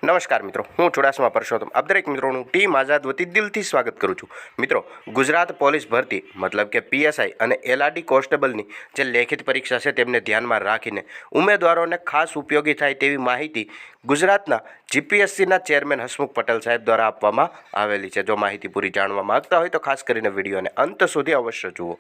નમસ્કાર મિત્રો, હું ચુડાસમા પરસોત્તમ આપ દરેક મિત્રોનું ટીમ આઝાદ વતી દિલથી સ્વાગત કરું છું। મિત્રો, ગુજરાત પોલીસ ભરતી મતલબ કે પીએસઆઈ અને એલઆરડી કોન્સ્ટેબલની જે લેખિત પરીક્ષા છે તેમને ધ્યાનમાં રાખીને ઉમેદવારોને ખાસ ઉપયોગી થાય તેવી માહિતી ગુજરાતના જીપીએસસીના ચેરમેન હસમુખ પટેલ સાહેબ દ્વારા આપવામાં આવેલી છે। જો માહિતી પૂરી જાણવા માંગતા હોય તો ખાસ કરીને વિડીયોને અંત સુધી અવશ્ય જુઓ।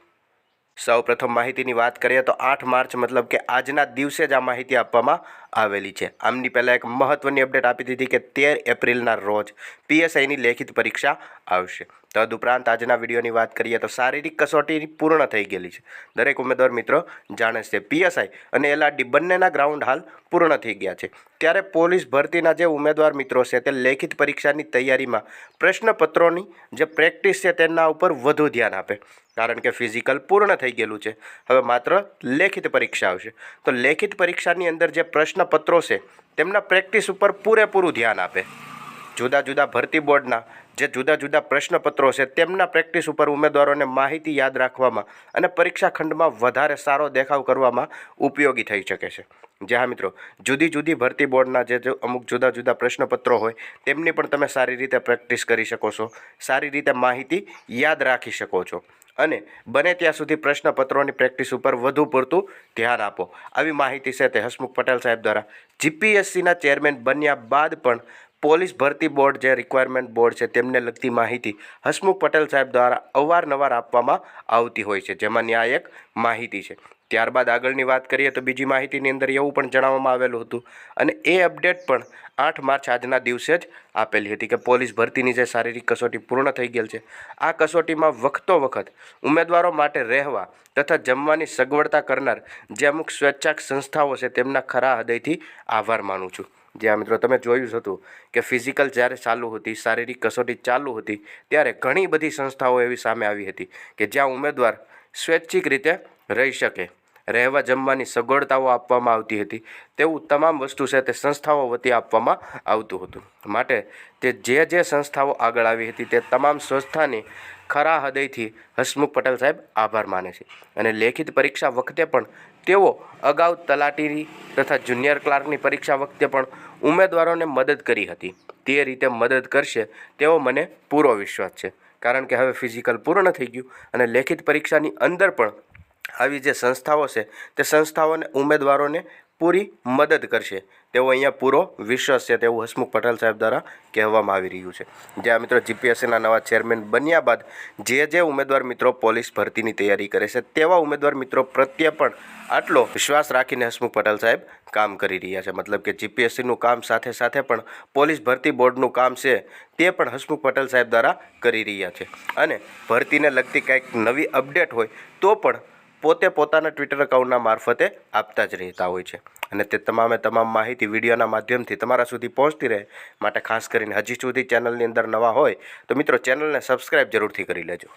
સૌપ્રથમ માહિતીની વાત કરીએ તો 8 માર્ચ મતલબ કે આજના દિવસે જ આ માહિતી આપવામાં આવેલી છે। આમની પહેલાં એક મહત્ત્વની અપડેટ આપી દીધી કે 13 એપ્રિલના રોજ પીએસઆઈની લેખિત પરીક્ષા આવશે। તદુપરાંત આજના વિડીયોની વાત કરીએ તો શારીરિક કસોટી પૂર્ણ થઈ ગયેલી છે। દરેક ઉમેદવાર મિત્રો જાણે છે પીએસઆઈ અને એલઆરડી બંનેના ગ્રાઉન્ડ હાલ પૂર્ણ થઈ ગયા છે। ત્યારે પોલીસ ભરતીના જે ઉમેદવાર મિત્રો છે તે લેખિત પરીક્ષાની તૈયારીમાં પ્રશ્નપત્રોની જે પ્રેક્ટિસ છે તેના ઉપર વધુ ધ્યાન આપે, કારણ કે ફિઝિકલ પૂર્ણ થઈ ગયેલું છે। હવે માત્ર લેખિત પરીક્ષા આવશે, તો લેખિત પરીક્ષાની અંદર જે પ્રશ્નપત્રો છે તેમના પ્રેક્ટિસ ઉપર પૂરેપૂરું ધ્યાન આપે। જુદા જુદા ભરતી બોર્ડના જે જુદા જુદા પ્રશ્નપત્રો છે તેમના પ્રેક્ટિસ ઉપર ઉમેદવારોને માહિતી યાદ રાખવામાં અને પરીક્ષા ખંડમાં વધારે સારો દેખાવ કરવામાં ઉપયોગી થઈ શકે છે। જ્યાં મિત્રો જુદી જુદી ભરતી બોર્ડના જે અમુક જુદા જુદા પ્રશ્નપત્રો હોય તેમની પણ તમે સારી રીતે પ્રેક્ટિસ કરી શકો છો, સારી રીતે માહિતી યાદ રાખી શકો છો અને બને ત્યાં સુધી પ્રશ્નપત્રોની પ્રેક્ટિસ ઉપર વધુ પૂરતું ધ્યાન આપો। આવી માહિતી છે તે હસમુખ પટેલ સાહેબ દ્વારા જીપીએસસીના ચેરમેન બન્યા બાદ પણ પોલીસ ભરતી બોર્ડ જે રિક્વાયરમેન્ટ બોર્ડ છે તેમને લગતી માહિતી હસમુખ પટેલ સાહેબ દ્વારા અવારનવાર આપવામાં આવતી હોય છે, જેમાંની આ એક માહિતી છે। ત્યારબાદ આગળની વાત કરીએ તો બીજી માહિતીની અંદર એવું પણ જણાવવામાં આવેલું હતું અને એ અપડેટ પણ 8 માર્ચ આજના દિવસે જ આપેલી હતી કે પોલીસ ભરતીની જે શારીરિક કસોટી પૂર્ણ થઈ ગયેલ છે, આ કસોટીમાં વખતો વખત ઉમેદવારો માટે રહેવા તથા જમવાની સગવડતા કરનાર જે અમુક સ્વૈચ્છિક સંસ્થાઓ છે તેમના ખરા હૃદયથી આભાર માનું છું। જ્યાં મિત્રો તમે જોયું જ હતું કે ફિઝિકલ જ્યારે ચાલુ હતી, શારીરિક કસોટી ચાલુ હતી, ત્યારે ઘણી બધી સંસ્થાઓ એવી સામે આવી હતી કે જ્યાં ઉમેદવાર સ્વૈચ્છિક રીતે રહી શકે, રહેવા જમવાની સગવડતાઓ આપવામાં આવતી હતી, તેવું તમામ વસ્તુ છે તે સંસ્થાઓ વતી આપવામાં આવતું હતું। માટે તે જે સંસ્થાઓ આગળ આવી હતી તે તમામ સંસ્થાની ખરા હૃદયથી હસમુખ પટેલ સાહેબ આભાર માને છે અને લેખિત પરીક્ષા વખતે પણ તેઓ અગાઉ તલાટીની તથા જુનિયર ક્લાર્કની પરીક્ષા વખતે પણ ઉમેદવારોને મદદ કરી હતી, તે રીતે મદદ કરશે તેવો મને પૂરો વિશ્વાસ છે। કારણ કે હવે ફિઝિકલ પૂર્ણ થઈ ગયું અને લેખિત પરીક્ષાની અંદર પણ આવી જે સંસ્થાઓ છે તે સંસ્થાઓને ઉમેદવારોને પૂરી મદદ કરશે તેવો અહીંયા પૂરો વિશ્વાસ છે તેવું હસમુખ પટેલ સાહેબ દ્વારા કહેવામાં આવી રહ્યું છે। જ્યાં મિત્રો જીપીએસસીના નવા ચેરમેન બન્યા બાદ જે ઉમેદવાર મિત્રો પોલીસ ભરતીની તૈયારી કરે છે તેવા ઉમેદવાર મિત્રો પ્રત્યે પણ આટલો વિશ્વાસ રાખીને હસમુખ પટેલ સાહેબ કામ કરી રહ્યા છે। મતલબ કે જીપીએસસીનું કામ સાથે સાથે પણ પોલીસ ભરતી બોર્ડનું કામ છે તે પણ હસમુખ પટેલ સાહેબ દ્વારા કરી રહ્યા છે અને ભરતીને લગતી કંઈક નવી અપડેટ હોય તો પણ પોતે પોતાના ટ્વિટર એકાઉન્ટના મારફતે આપતા જ રહેતા હોય છે અને તે તમામ માહિતી વિડીયોના માધ્યમથી તમારા સુધી પહોંચતી રહે માટે ખાસ કરીને હજી સુધી ચેનલની અંદર નવા હોય તો મિત્રો ચેનલને સબસ્ક્રાઈબ જરૂરથી કરી લેજો।